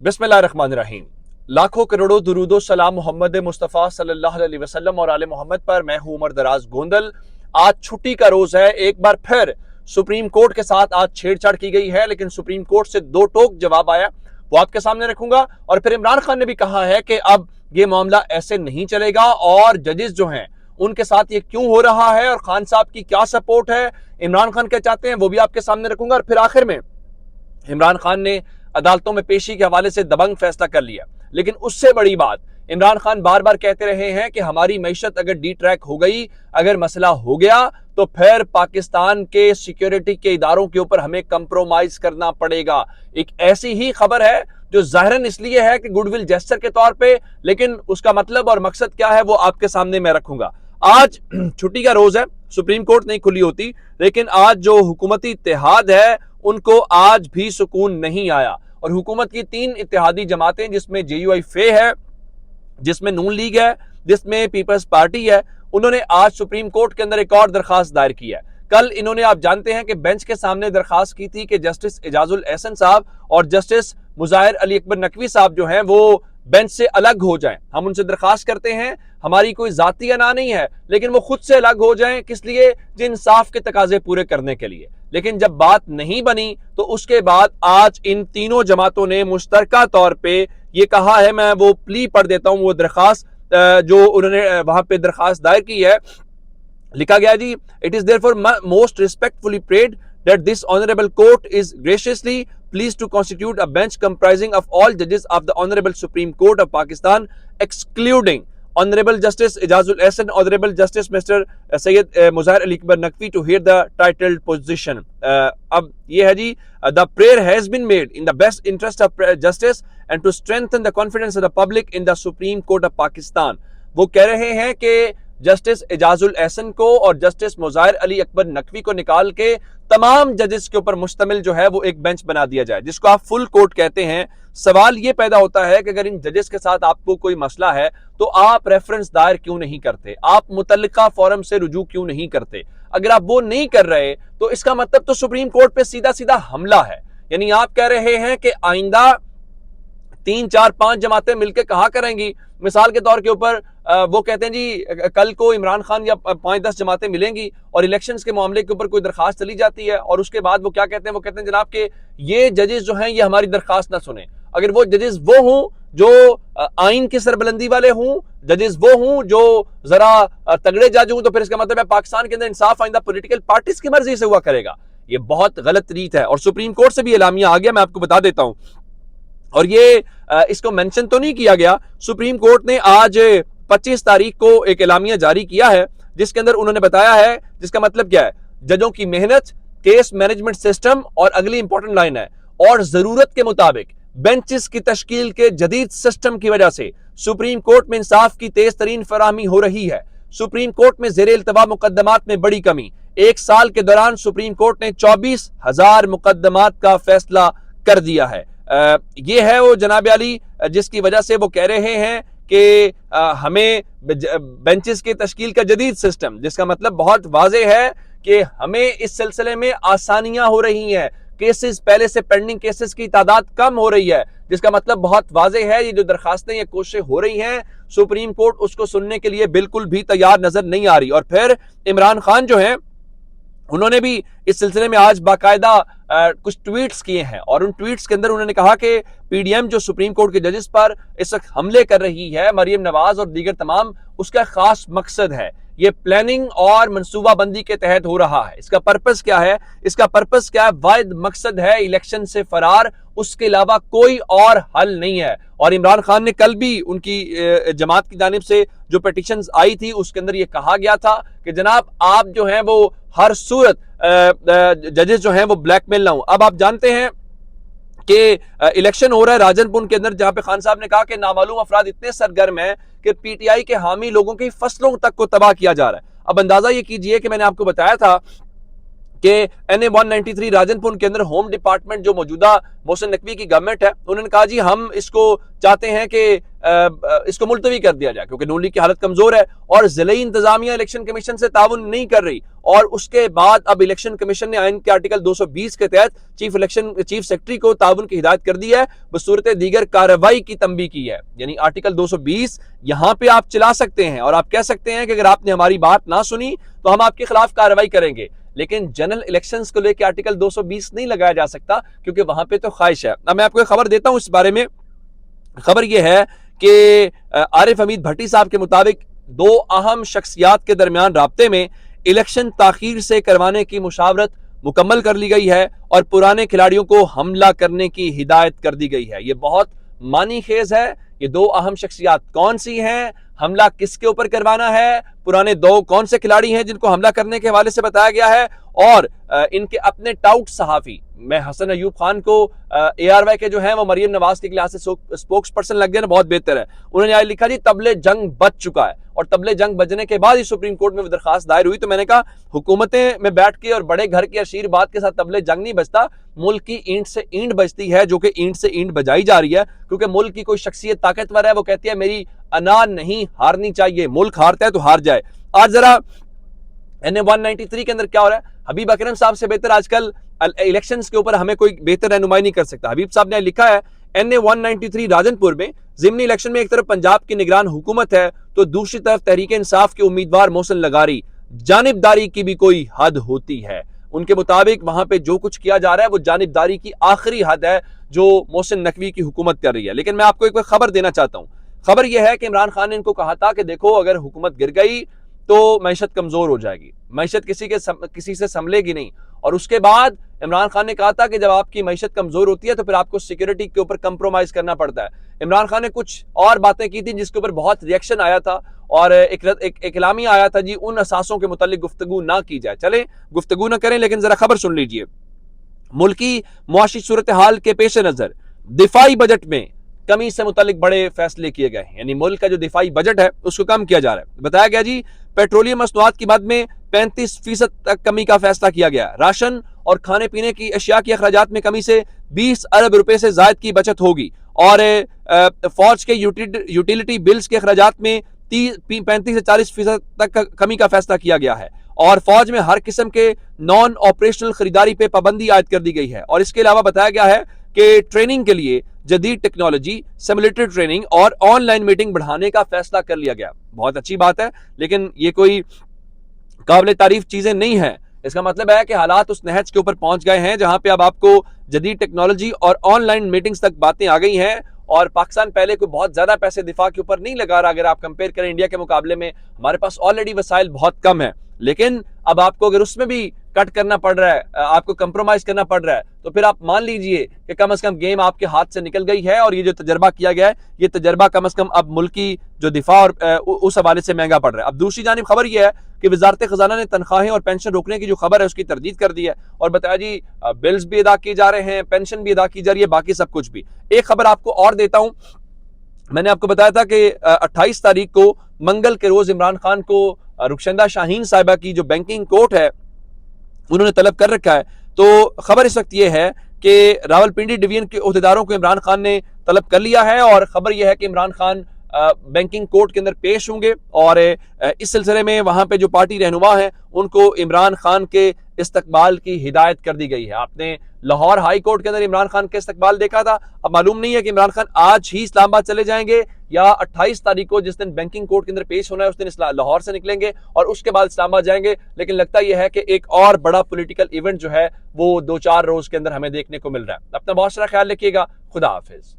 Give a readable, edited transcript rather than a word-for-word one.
बिस्मिल्लाहिर्रहमानिर्रहीम। लाखों करोड़ों दुरूदो सलाम मोहम्मद मुस्तफ़ा सल्लल्लाहु अलैहि वसल्लम और आले मोहम्मद पर। मैं हूं उमर दराज गोंदल। आज छुट्टी का रोज है। एक बार फिर सुप्रीम कोर्ट के साथ आज छेड़छाड़ की गई है, लेकिन सुप्रीम कोर्ट से दो टोक जवाब आया, वो आपके सामने रखूंगा। और फिर इमरान खान ने भी कहा है कि अब ये मामला ऐसे नहीं चलेगा और जजेस जो हैं उनके साथ ये क्यों हो रहा है और खान साहब की क्या सपोर्ट है, इमरान खान क्या चाहते हैं, वो भी आपके सामने रखूंगा। और फिर आखिर में इमरान खान ने अदालतों में पेशी के हवाले से दबंग फैसला कर लिया। लेकिन उससे बड़ी बात, इमरान खान बार बार कहते रहे हैं कि हमारी मईशत अगर डी ट्रैक हो गई, अगर मसला हो गया, तो फिर पाकिस्तान के सिक्योरिटी के इदारों के ऊपर हमें कंप्रोमाइज करना पड़ेगा। एक ऐसी ही खबर है जो जाहिरन इसलिए है कि गुडविल जेस्चर के तौर पे, लेकिन उसका मतलब और मकसद क्या है वो आपके सामने मैं रखूंगा। आज छुट्टी का रोज है, सुप्रीम कोर्ट नहीं खुली होती, लेकिन आज जो हुकूमती इत्तेहाद है उनको आज भी सुकून नहीं आया। और हुकूमत की तीन इत्तेहादी जमातें, जिसमें JUI-FA है, जिसमें नून लीग है, जिसमें पीपल्स पार्टी है, उन्होंने आज सुप्रीम कोर्ट के अंदर एक और दरखास्त दायर की है। कल इन्होंने, आप जानते हैं कि बेंच के सामने दरखास्त की थी कि जस्टिस एजाजुल एहसन साहब और जस्टिस मुजाहिर अली अकबर नकवी साहब जो हैं वो बेंच से अलग हो जाएं। हम उनसे दरखास्त करते हैं, हमारी कोई जाती अना नहीं है, लेकिन वो खुद से अलग हो जाएं। किस लिए? जो इंसाफ के तकाजे पूरे करने के लिए। लेकिन जब बात नहीं बनी तो उसके बाद आज इन तीनों जमातों ने मुश्तरका तौर पे ये कहा है, मैं वो प्ली पढ़ देता हूं, वो दरखास्त जो उन्होंने वहां पे दरखास्त दायर की है। लिखा गया जी, it is therefore most respectfully prayed that this honorable court is graciously pleased to constitute a bench comprising of all judges of the Honorable Supreme Court of Pakistan, excluding Honorable Justice Ejazul Ehsan, Honorable Justice Mr. Sayyid Muzahir Ali Akbar Naqvi to hear the titled position. अब ये है जी, the prayer has been made in the best interest of justice and to strengthen the confidence of the public in the Supreme Court of Pakistan. वो कह रहे हैं कि justice Ejazul Ehsan को और जस्टिस मुजाहिर अली अकबर नकवी को निकाल के तमाम जजेस के ऊपर मुश्तमिल जो है वो एक बेंच बना दिया जाए, जिसको आप फुल कोर्ट कहते हैं। सवाल ये पैदा होता है कि अगर इन जजेस के साथ आपको कोई मसला है तो आप रेफरेंस दायर क्यों नहीं करते, आप मुतल्लिका फोरम से रुजू क्यों नहीं करते? अगर आप वो नहीं कर रहे तो इसका मतलब तो सुप्रीम कोर्ट पे सीधा सीधा हमला है। यानी आप कह रहे हैं कि आइंदा 3, 4, 5 जमातें मिलकर कहा करेंगी। मिसाल के तौर के ऊपर वो कहते हैं जी, कल को इमरान खान या 5-10 जमातें मिलेंगी और इलेक्शंस के मामले के ऊपर कोई दरखास्त चली जाती है, और उसके बाद वो क्या कहते हैं, वो कहते हैं जनाब के ये जजेस जो हैं ये हमारी दरखास्त ना सुने। अगर वो जजेस वो हों जो आइन की सरबलंदी वाले हों, जजेस वो हों जो जरा तगड़े जज हों, तो फिर इसका मतलब है पाकिस्तान के अंदर इंसाफ आइंदा पॉलिटिकल पार्टीज की मर्जी से हुआ करेगा। ये बहुत गलत रीत है और सुप्रीम कोर्ट से भी एलामिया आ गया, मैं आपको बता देता हूं। और ये इसको मेंशन तो नहीं किया गया, सुप्रीम कोर्ट ने आज 25 तारीख को एक एलामिया जारी किया है, जिसके अंदर उन्होंने बताया है, जिसका मतलब क्या है, जजों की मेहनत, केस मैनेजमेंट सिस्टम, और अगली इंपॉर्टेंट लाइन है, और जरूरत के मुताबिक बेंचेस की तश्कील के जदीद सिस्टम की वजह से सुप्रीम कोर्ट में इंसाफ की तेज तरीन फराहमी हो रही है। सुप्रीम कोर्ट में जेर इल्तवा मुकदमात में बड़ी कमी। एक साल के दौरान सुप्रीम कोर्ट ने 24,000 मुकदमात का फैसला कर दिया है। ये है वो जनाब अली, जिसकी वजह से वो कह रहे हैं कि हमें बेंचेस की तश्कील का जदीद सिस्टम, जिसका मतलब बहुत वाज़ेह है कि हमें इस सिलसिले में आसानियां हो रही हैं। केसेस, पहले से पेंडिंग केसेस की तादाद कम हो रही है, जिसका मतलब बहुत वाज़ेह है, ये जो दरखास्तें, ये कोशिशें हो रही हैं, सुप्रीम कोर्ट उसको सुनने के लिए बिल्कुल भी तैयार नजर नहीं आ रही। और फिर इमरान खान जो हैं उन्होंने भी इस सिलसिले में आज बाकायदा कुछ ट्वीट्स किए हैं, और उन ट्वीट्स के अंदर उन्होंने कहा कि PDM जो सुप्रीम कोर्ट के जजेस पर इस वक्त हमले कर रही है, मरियम नवाज और दीगर तमाम, उसका खास मकसद है, ये प्लानिंग और मनसूबाबंदी के तहत हो रहा है। इसका पर्पस क्या है? इसका पर्पस क्या है? वाहिद मकसद है इलेक्शन से फरार, उसके अलावा कोई और हल नहीं है। और इमरान खान ने कल भी उनकी जमात की जानिब से जो पिटीशंस आई थी उसके अंदर ये कहा गया था कि जनाब आप जो हैं वो हर सूरत जजेस जो हैं वो ब्लैकमेल ना हो। अब आप जानते हैं कि इलेक्शन हो रहा है राजनपुर के अंदर, जहां पे खान साहब ने कहा कि नामालूम अफराद इतने सरगर्म हैं कि PTI के हामी लोगों की फसलों तक को तबाह किया जा रहा है। अब अंदाजा ये कीजिए कि मैंने आपको बताया था कि NA 193 राजनपुर के अंदर होम डिपार्टमेंट जो मौजूदा मोहसिन नकवी की गवर्नमेंट है, उन्होंने कहा जी हम इसको चाहते हैं कि इसको मुलतवी कर दिया जाए, क्योंकि नून लीग की हालत कमजोर है और जिले इंतजामिया इलेक्शन कमीशन से ताउन नहीं कर रही। और उसके बाद अब इलेक्शन कमीशन ने आइन के आर्टिकल 220 के तहत चीफ सेक्रेटरी को ताउन की हिदायत कर दी है, बसूरत दीगर कार्रवाई की तंबीह की है। यानी आर्टिकल 220 यहां पे आप चला सकते हैं और आप कह सकते हैं कि अगर आपने हमारी बात ना सुनी तो हम आपके खिलाफ कार्रवाई करेंगे, लेकिन जनरल इलेक्शंस को लेकर आर्टिकल 220 नहीं लगाया जा सकता, क्योंकि वहां पे तो ख्वाहिश है। अब मैं आपको एक खबर देता हूं इस बारे में। खबर यह है कि आरिफ हमीद भट्टी साहब के मुताबिक दो अहम शख्सियात के दरमियान राब्ते में इलेक्शन ताखीर से करवाने की मुशावरत मुकम्मल कर ली गई है और पुराने खिलाड़ियों को हमला करने की हिदायत कर दी गई है। यह बहुत मानी खेज है। ये दो अहम शख्सियात कौन सी हैं, हमला किसके ऊपर करवाना है, पुराने दो कौन से खिलाड़ी हैं जिनको हमला करने के हवाले से बताया गया है, और इनके अपने टाउट सहाफी, मैं हसन अयूब खान को ARY के जो हैं वो मरियम नवाज की क्लास से स्पोक्स पर्सन लग गया ना, बहुत बेहतर है। उन्होंने आज लिखा जी तबले जंग बच चुका है, और तबले जंग बजने के बाद ही सुप्रीम कोर्ट में वो दरखास्त दायर हुई। तो मैंने कहा हुकूमतें में बैठ के और बड़े घर की आशीर्वाद के साथ तबले जंग नहीं बजता, मुल्क की ईंट से ईंट बजती है, जो कि ईंट से ईंट बजाई जा रही है, क्योंकि मुल्क की कोई शख्सियत ताकतवर है, वो कहती है मेरी अना नहीं हारनी चाहिए, मुल्क हारता है तो हार जाए। आज जरा NA 193 के अंदर क्या हो रहा है, हबीब अकरम साहब से बेहतर आजकल इलेक्शंस के ऊपर हमें कोई बेहतर रहनुमाई नहीं कर सकता। हबीब साहब ने लिखा है NA 193 राजनपुर में ज़िमनी इलेक्शन में एक तरफ पंजाब की निगरान हुकूमत है तो दूसरी तरफ तहरीक इंसाफ के उम्मीदवार मोहसिन लगारी, जानिबदारी की भी कोई हद होती है। उनके मुताबिक वहां पे जो कुछ किया जा रहा है वो जानिबदारी की आखिरी हद है जो मोहसिन नकवी की हुकूमत कर रही है। लेकिन मैं आपको एक खबर देना चाहता हूं। खबर यह है कि इमरान खान ने इनको कहा था कि देखो अगर हुकूमत गिर गई तो मैशत कमजोर हो जाएगी, मैशत किसी से संभलेगी नहीं। और उसके बाद इमरान खान ने कहा था कि जब आपकी मैशत कमजोर होती है तो फिर आपको सिक्योरिटी के ऊपर कंप्रोमाइज करना पड़ता है। इमरान खान ने कुछ और बातें की थी जिसके ऊपर बहुत रिएक्शन आया था और एक इलामी आया था जी उन असासों के मुतालिक गुफ्तगू ना की जाए। चले गुफ्तगू ना करें, लेकिन जरा खबर सुन लीजिए। मुल्की मुआशी सूरत हाल के पेश नजर दिफाई बजट में कमी से मुतालिक बड़े फैसले किए गए हैं। यानी मुल्क का जो दिफाई बजट है उसको कम किया जा रहा है। बताया गया जी पेट्रोलियम मसनूआत की मद में 35% तक कमी का फैसला किया गया। राशन और खाने पीने की अशिया की अखराजात में कमी से 20 अरब रुपए से जायद की बचत होगी। और फौज के यूटिलिटी बिल्स के अखराजात में 35 से 40% तक कमी का फैसला किया गया है। और फौज में हर किस्म के नॉन ऑपरेशनल खरीदारी पे पाबंदी आयद कर दी गई है। और इसके अलावा बताया गया है कि ट्रेनिंग के लिए जदीद टेक्नोलॉजी, सिमुलेटेड ट्रेनिंग और ऑनलाइन मीटिंग बढ़ाने का फैसला कर लिया गया। बहुत अच्छी बात है, लेकिन ये कोई काबिल तारीफ चीजें नहीं है। इसका मतलब है कि हालात उस नहज के ऊपर पहुंच गए हैं जहां पे अब आपको जदीद टेक्नोलॉजी और ऑनलाइन मीटिंग्स तक बातें आ गई हैं। और पाकिस्तान पहले कोई बहुत ज्यादा पैसे दिफा के ऊपर नहीं लगा रहा। अगर आप कंपेयर करें इंडिया के मुकाबले में, हमारे पास ऑलरेडी वसाइल बहुत कम है, लेकिन अब आपको अगर उसमें भी कट करना पड़ रहा है, आपको कंप्रोमाइज करना पड़ रहा है, तो फिर आप मान लीजिए कि कम से कम गेम आपके हाथ से निकल गई है। और ये जो तजर्बा किया गया है, ये तजर्बा कम से कम अब मुल्क की जो दिफा और उस हवाले से महंगा पड़ रहा है। अब दूसरी जानिब खबर यह है कि वजारत खजाना ने तनख्वाहें और पेंशन रोकने की जो खबर है उसकी तरदीद कर दी है और बताया जी बिल्स भी अदा किए जा रहे हैं, पेंशन भी अदा की जा रही है, बाकी सब कुछ भी। एक खबर आपको और देता हूं। मैंने आपको बताया था कि 28 तारीख को मंगल के रोज इमरान खान को रुखशंदा शाहीन साहिबा की जो बैंकिंग कोर्ट है उन्होंने तलब कर रखा है। तो खबर इस वक्त यह है कि रावलपिंडी डिवीजन के ओहदेदारों को इमरान खान ने तलब कर लिया है और खबर यह है कि इमरान खान बैंकिंग कोर्ट के अंदर पेश होंगे और इस सिलसिले में वहां पे जो पार्टी रहनुमा है उनको इमरान खान के इस्तकबाल की हिदायत कर दी गई है। आपने लाहौर हाई कोर्ट के अंदर इमरान खान का इस्तकबाल देखा था। अब मालूम नहीं है कि इमरान खान आज ही इस्लामाबाद चले जाएंगे या 28 तारीख को जिस दिन बैंकिंग कोर्ट के अंदर पेश होना है उस दिन लाहौर से निकलेंगे और उसके बाद इस्लामाबाद जाएंगे। लेकिन लगता यह है कि एक और बड़ा पॉलिटिकल इवेंट जो है वो 2-4 रोज के अंदर हमें देखने को मिल रहा है। अपना बहुत सारा ख्याल रखिएगा। खुदा हाफिज।